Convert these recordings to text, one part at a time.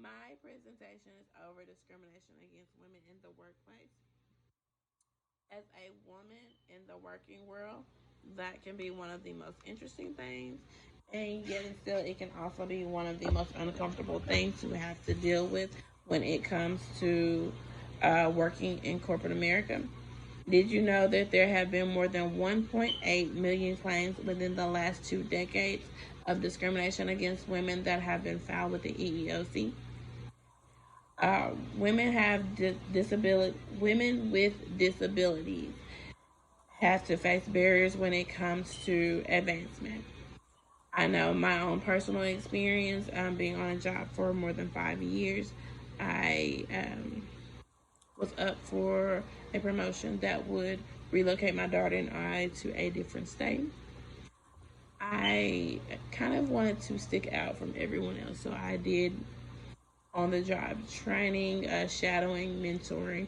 My presentation is over discrimination against women in the workplace. As a woman in the working world, that can be one of the most interesting things, and yet and still, it can also be one of the most uncomfortable things to have to deal with when it comes to working in corporate America. Did you know that there have been more than 1.8 million claims within the last 2 decades of discrimination against women that have been filed with the EEOC? Women have disability. Women with disabilities have to face barriers when it comes to advancement. I know my own personal experience being on a job for more than 5 years. I was up for a promotion that would relocate my daughter and I to a different state. I kind of wanted to stick out from everyone else, so I did on the job training, shadowing, mentoring,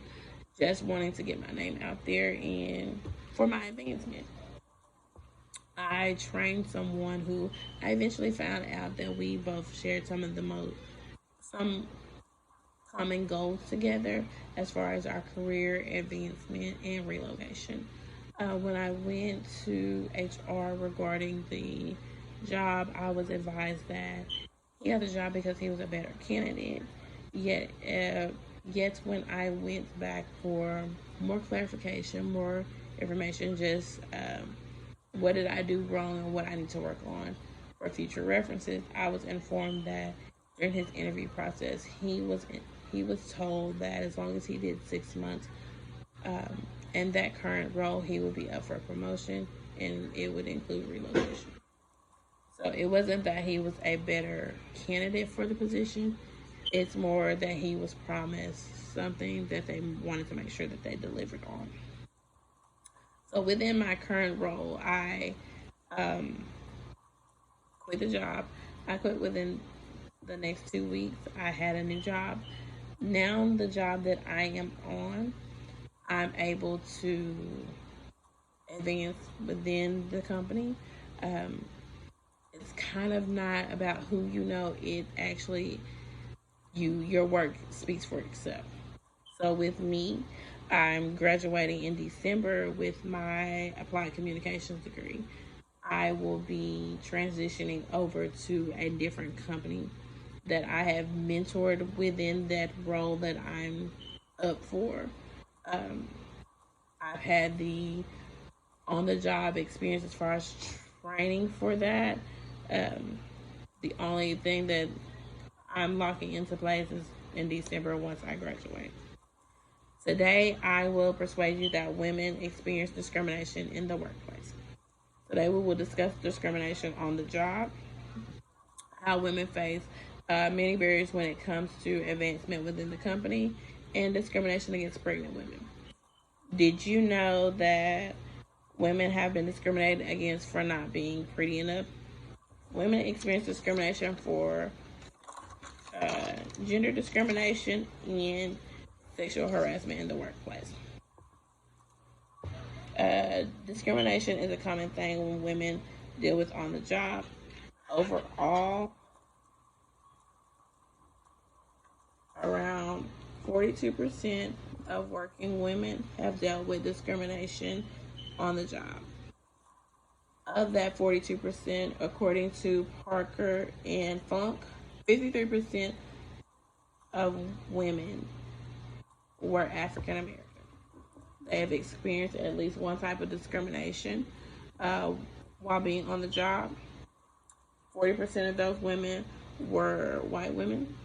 just wanting to get my name out there and for my advancement. I trained someone who I eventually found out that we both shared some common goals together as far as our career advancement and relocation. When I went to HR regarding the job, I was advised that he got the job because he was a better candidate. Yet, yet when I went back for more clarification, more information, just what did I do wrong and what I need to work on for future references, I was informed that during his interview process, he was told that as long as he did 6 months in that current role, he would be up for a promotion, and it would include relocation. So it wasn't that he was a better candidate for the position. It's more that he was promised something that they wanted to make sure that they delivered on. So within my current role, I um, quit the job. I quit within the next 2 weeks. I had a new job. Now the job that I am on, I'm able to advance within the company. Um, it's kind of not about who you know. It actually your work speaks for itself. So with me, I'm graduating in December with my applied communications degree. I will be transitioning over to a different company that I have mentored within that role that I'm up for. Um, I've had the on the job experience as far as training for that. Um, the only thing that I'm locking into place is in December once I graduate. Today, I will persuade you that women experience discrimination in the workplace. Today, we will discuss discrimination on the job, how women face many barriers when it comes to advancement within the company, and discrimination against pregnant women. Did you know that women have been discriminated against for not being pretty enough? Women experience discrimination for uh, gender discrimination and sexual harassment in the workplace. Discrimination is a common thing when women deal with on the job. Overall, around 42% of working women have dealt with discrimination on the job. Of that 42%, according to Parker and Funk, 53% of women were African American. They have experienced at least one type of discrimination uh, while being on the job. 40% of those women were white women,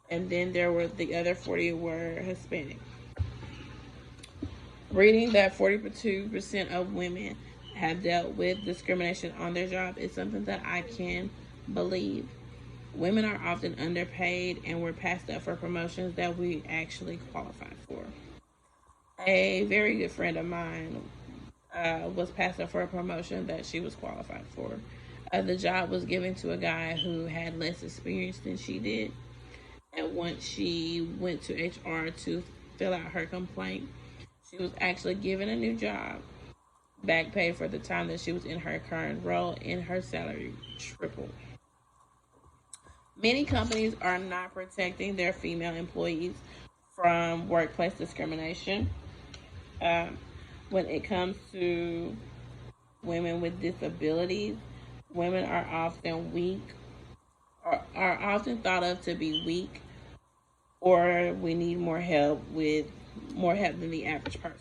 and then there were the other 40 were Hispanic. Reading that 42% of women have dealt with discrimination on their job is something that I can believe. Women are often underpaid and we're passed up for promotions that we actually qualify for. A very good friend of mine was passed up for a promotion that she was qualified for. The job was given to a guy who had less experience than she did. And once she went to HR to fill out her complaint, she was actually given a new job, back pay for the time that she was in her current role, and her salary tripled. Many companies are not protecting their female employees from workplace discrimination. Um, when it comes to women with disabilities, women are often weak, or are often thought of to be weak, or we need more help than the average person.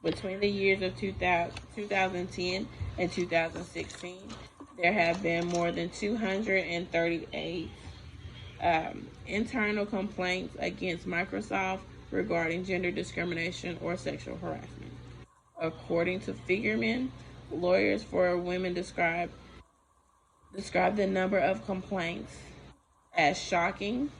Between the years of 2010 and 2016, there have been more than 238 internal complaints against Microsoft regarding gender discrimination or sexual harassment. According to Figureman, lawyers for women describe the number of complaints as shocking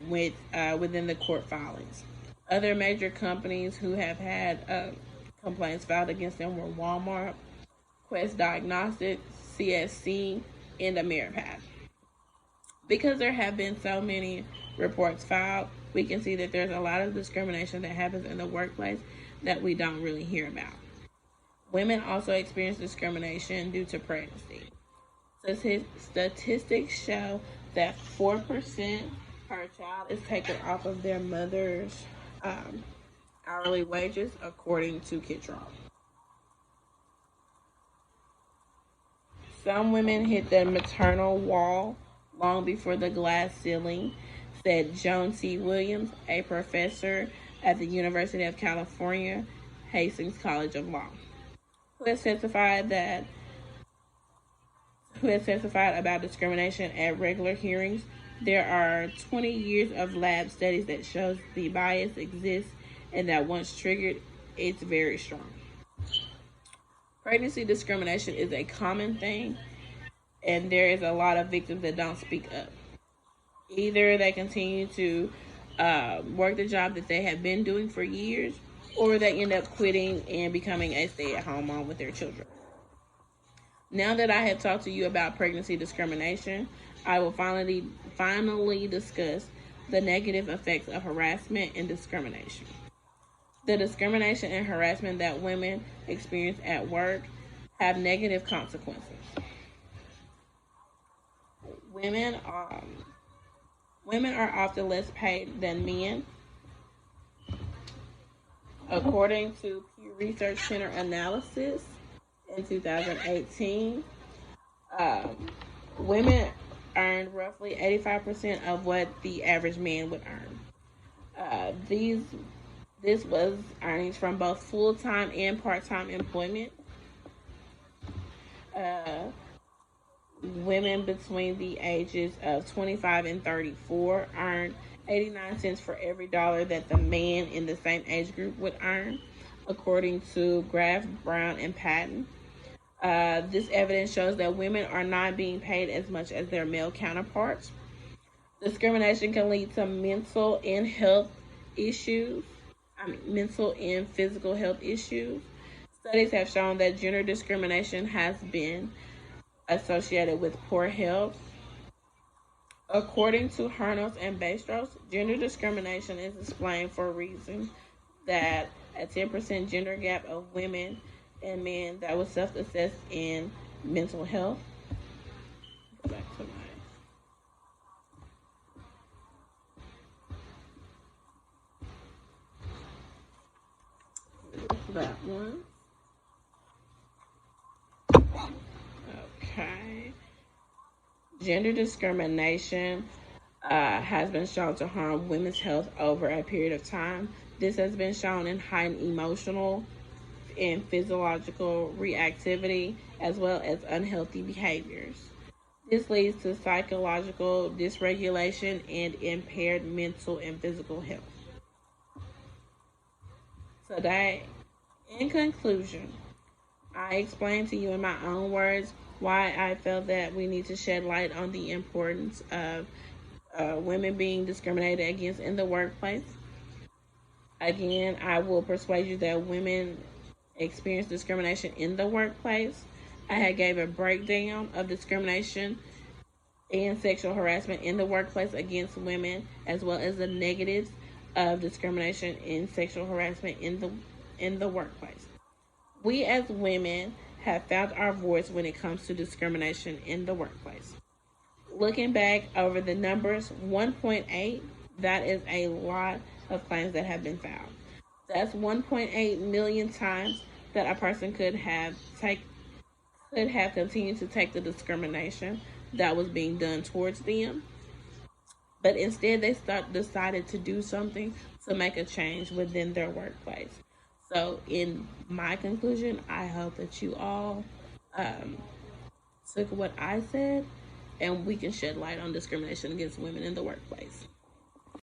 within the court filings. Other major companies who have had complaints filed against them were Walmart, Quest Diagnostics, CSC, and Ameripad. Because there have been so many reports filed, we can see that there's a lot of discrimination that happens in the workplace that we don't really hear about. Women also experience discrimination due to pregnancy. Statistics show that 4% per child is taken off of their mother's hourly wages, according to Kitrall. Some women hit the maternal wall long before the glass ceiling, said Joan T. Williams, a professor at the University of California, Hastings College of Law, who has testified about discrimination at regular hearings. There are 20 years of lab studies that shows the bias exists and that once triggered, it's very strong. Pregnancy discrimination is a common thing, and there is a lot of victims that don't speak up. Either they continue to work the job that they have been doing for years, or they end up quitting and becoming a stay-at-home mom with their children. Now that I have talked to you about pregnancy discrimination, I will finally discuss the negative effects of harassment and discrimination. The discrimination and harassment that women experience at work have negative consequences. Women are women are often less paid than men. According to Pew Research Center analysis in 2018, women earned roughly 85% of what the average man would earn. This was earnings from both full-time and part-time employment. Uh, Women between the ages of 25 and 34 earned 89 cents for every dollar that the man in the same age group would earn, according to Graff, Brown, and Patton. This evidence shows that women are not being paid as much as their male counterparts. Discrimination can lead to mental and physical health issues. Studies have shown that gender discrimination has been associated with poor health. According to Hernos and Bastros, gender discrimination is explained for a reason that a 10% gender gap of women and men that was self-assessed in mental health. Go back to that one. Okay. Gender discrimination has been shown to harm women's health over a period of time. This has been shown in heightened emotional and physiological reactivity as well as unhealthy behaviors. This leads to psychological dysregulation and impaired mental and physical health. So that, in conclusion, I explained to you in my own words why I felt that we need to shed light on the importance of women being discriminated against in the workplace. Again, I will persuade you that women experience discrimination in the workplace. I had gave a breakdown of discrimination and sexual harassment in the workplace against women, as well as the negatives of discrimination and sexual harassment in the workplace. We as women have found our voice when it comes to discrimination in the workplace. looking back over the numbers, 1.8, that is a lot of claims that have been filed. That's 1.8 million times that a person could have continued to take the discrimination that was being done towards them, but instead they decided to do something to make a change within their workplace. So, in my conclusion, I hope that you all um, took what I said and we can shed light on discrimination against women in the workplace.